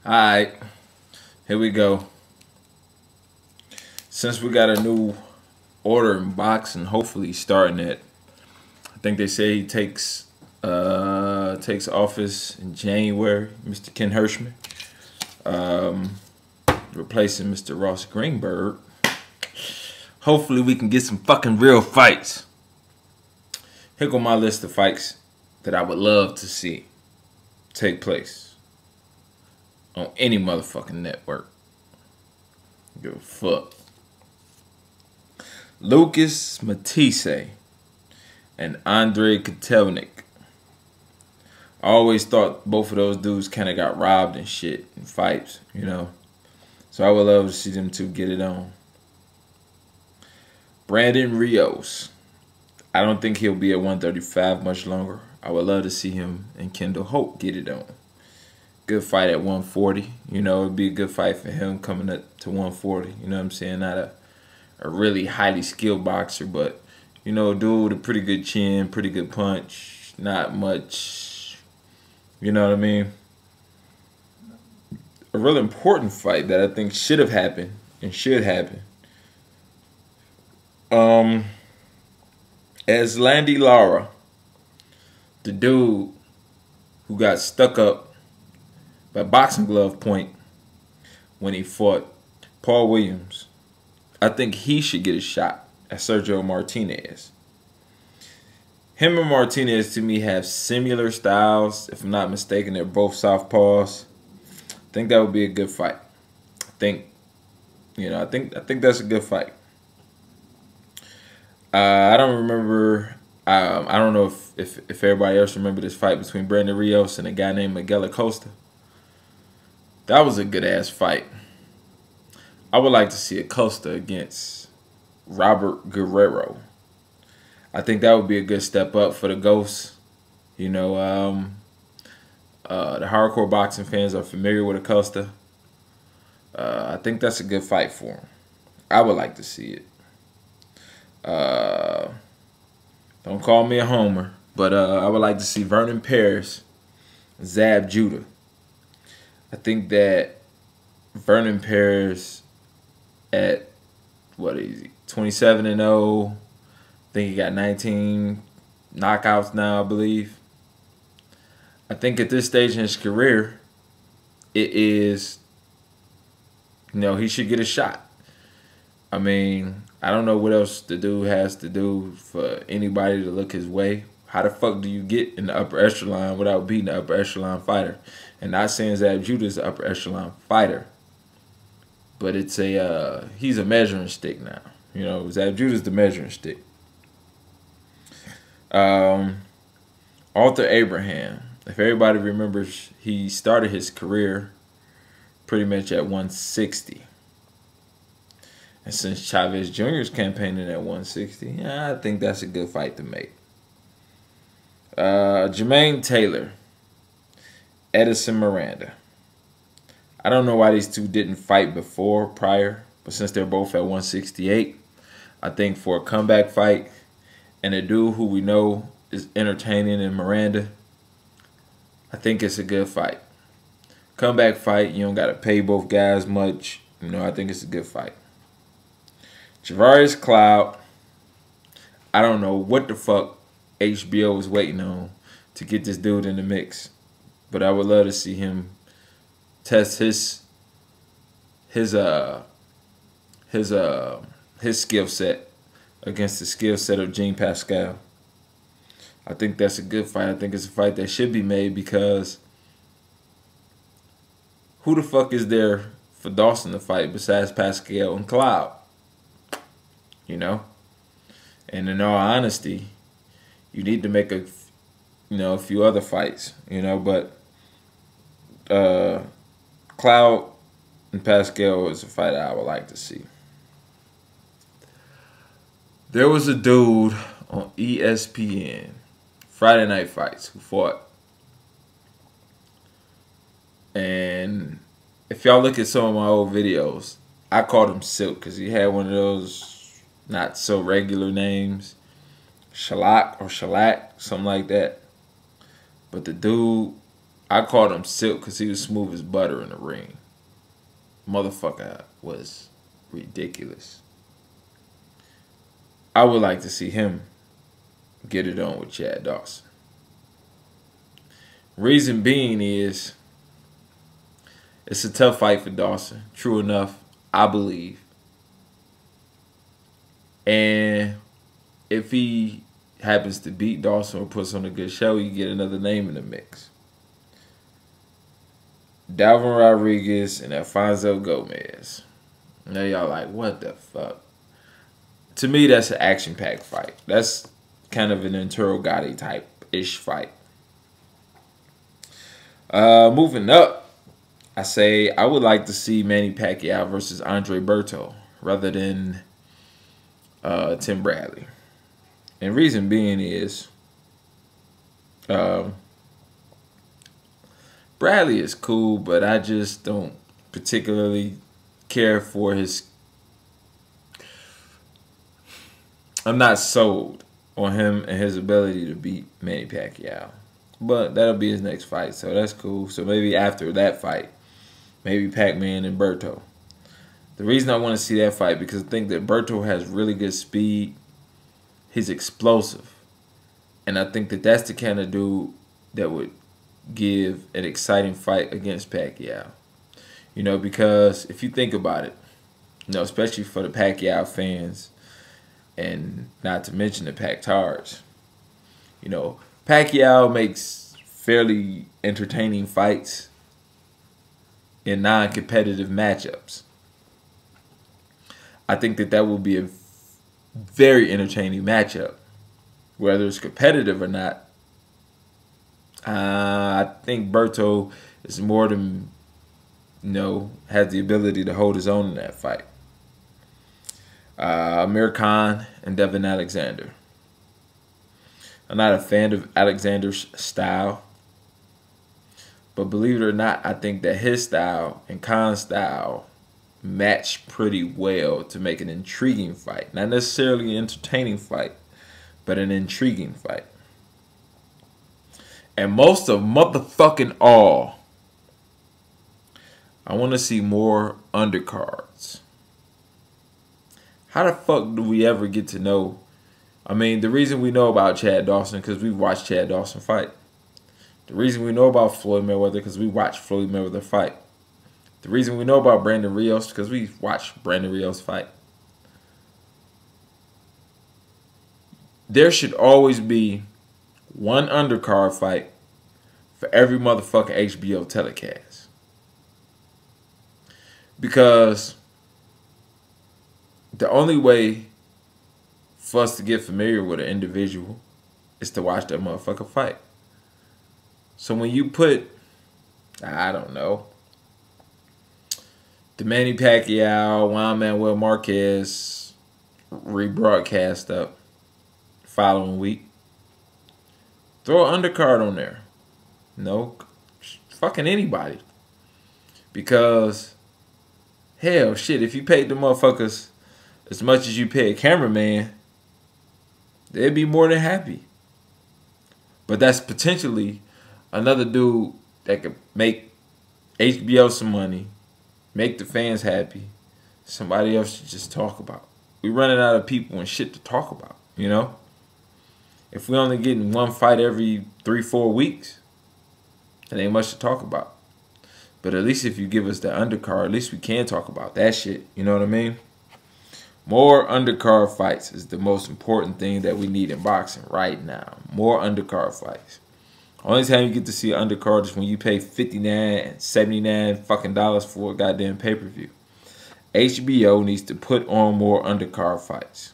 Alright, here we go. Since we got a new order in boxing, hopefully starting it. I think they say he takes office in January, Mr. Ken Hirschman. Replacing Mr. Ross Greenberg. Hopefully we can get some fucking real fights. Here go my list of fights that I would love to see take place on any motherfucking network. Give a fuck. Lucas Matisse and Andre Kotelnik. I always thought both of those dudes kind of got robbed and shit in fights, you know. So I would love to see them two get it on. Brandon Rios. I don't think he'll be at 135 much longer. I would love to see him and Kendall Hope get it on. Good fight at 140. You know, it'd be a good fight for him coming up to 140. You know what I'm saying? Not a really highly skilled boxer, but, you know, a dude with a pretty good chin, pretty good punch. Not much, you know what I mean? A really important fight that I think should have happened and should happen. Erislandy Lara, the dude who got stuck up by boxing glove point when he fought Paul Williams. I think he should get a shot at Sergio Martinez. Him and Martinez to me have similar styles. If I'm not mistaken, they're both southpaws. I think that would be a good fight. I think that's a good fight. I don't remember. I don't know if everybody else remember this fight between Brandon Rios and a guy named Miguel Acosta. That was a good ass fight. I would like to see Acosta against Robert Guerrero. I think that would be a good step up for the Ghosts. You know, the hardcore boxing fans are familiar with Acosta. I think that's a good fight for him. I would like to see it. Don't call me a homer, but I would like to see Vernon Paris, Zab Judah. I think that Vernon Paris at, what is he, 27-0. I think he got 19 knockouts now, I believe. I think at this stage in his career, it is, you know, he should get a shot. I mean, I don't know what else the dude has to do for anybody to look his way. How the fuck do you get in the upper echelon without beating the upper echelon fighter? And not saying Zab Judah's the upper echelon fighter, but it's he's a measuring stick now. You know, Zab Judah's the measuring stick. Arthur Abraham. If everybody remembers, he started his career pretty much at 160. And since Chavez Jr. is campaigning at 160, yeah, I think that's a good fight to make. Jermaine Taylor, Edison Miranda. I don't know why these two didn't fight prior, but since they're both at 168, I think for a comeback fight and a dude who we know is entertaining in Miranda, I think it's a good fight. Comeback fight, you don't got to pay both guys much. You know, I think it's a good fight. Javarius Cloud, I don't know what the fuck HBO is waiting on to get this dude in the mix, but I would love to see him test his skill set against the skill set of Jean Pascal. I think that's a good fight. I think it's a fight that should be made because who the fuck is there for Dawson to fight besides Pascal and Cloud? You know? And in all honesty, you need to make a few other fights, you know, but Cloud and Pascal is a fight I would like to see. There was a dude on ESPN, Friday Night Fights, who fought. And if y'all look at some of my old videos, I called him Silk because he had one of those not so regular names. Shellac or Shellac, something like that. But the dude I called him Silk because he was smooth as butter in the ring. Motherfucker was ridiculous. I would like to see him get it on with Chad Dawson. Reason being is it's a tough fight for Dawson. True enough, I believe. And if he happens to beat Dawson or puts on a good show, you get another name in the mix. Dalvin Rodriguez and Alfonso Gomez. Now y'all like, what the fuck? To me, that's an action-packed fight. That's kind of an Arturo Gatti type-ish fight. Moving up, I say I would like to see Manny Pacquiao versus Andre Berto rather than Tim Bradley. And reason being is Bradley is cool, but I just don't particularly care for his... I'm not sold on him and his ability to beat Manny Pacquiao. But that'll be his next fight, so that's cool. So maybe after that fight, maybe Pac-Man and Berto. The reason I want to see that fight because I think that Berto has really good speed. He's explosive. And I think that that's the kind of dude that would give an exciting fight against Pacquiao. You know, because if you think about it, you know, especially for the Pacquiao fans, and not to mention the Pac-Tards, you know, Pacquiao makes fairly entertaining fights in non-competitive matchups. I think that that will be a very entertaining matchup. Whether it's competitive or not, I think Berto is more than, you know, has the ability to hold his own in that fight. Amir Khan and Devin Alexander. I'm not a fan of Alexander's style. But believe it or not, I think that his style and Khan's style match pretty well to make an intriguing fight. Not necessarily an entertaining fight, but an intriguing fight. And most of motherfucking all, I want to see more undercards. How the fuck do we ever get to know? I mean, the reason we know about Chad Dawson because we watched Chad Dawson fight. The reason we know about Floyd Mayweather because we watched Floyd Mayweather fight. The reason we know about Brandon Rios because we watched Brandon Rios fight. There should always be one undercard fight for every motherfucking HBO telecast. Because the only way for us to get familiar with an individual is to watch that motherfucker fight. So when you put, I don't know, the Manny Pacquiao, Juan Manuel Marquez rebroadcast up the following week, throw an undercard on there. No, fucking anybody. Because, hell, shit, if you paid the motherfuckers as much as you pay a cameraman, they'd be more than happy. But that's potentially another dude that could make HBO some money, make the fans happy. Somebody else should just talk about. We're running out of people and shit to talk about, you know? If we only getting one fight every 3-4 weeks, it ain't much to talk about. But at least if you give us the undercard, at least we can talk about that shit. You know what I mean? More undercard fights is the most important thing that we need in boxing right now. More undercard fights. Only time you get to see an undercard is when you pay $59 and $79 fucking dollars for a goddamn pay-per-view. HBO needs to put on more undercard fights.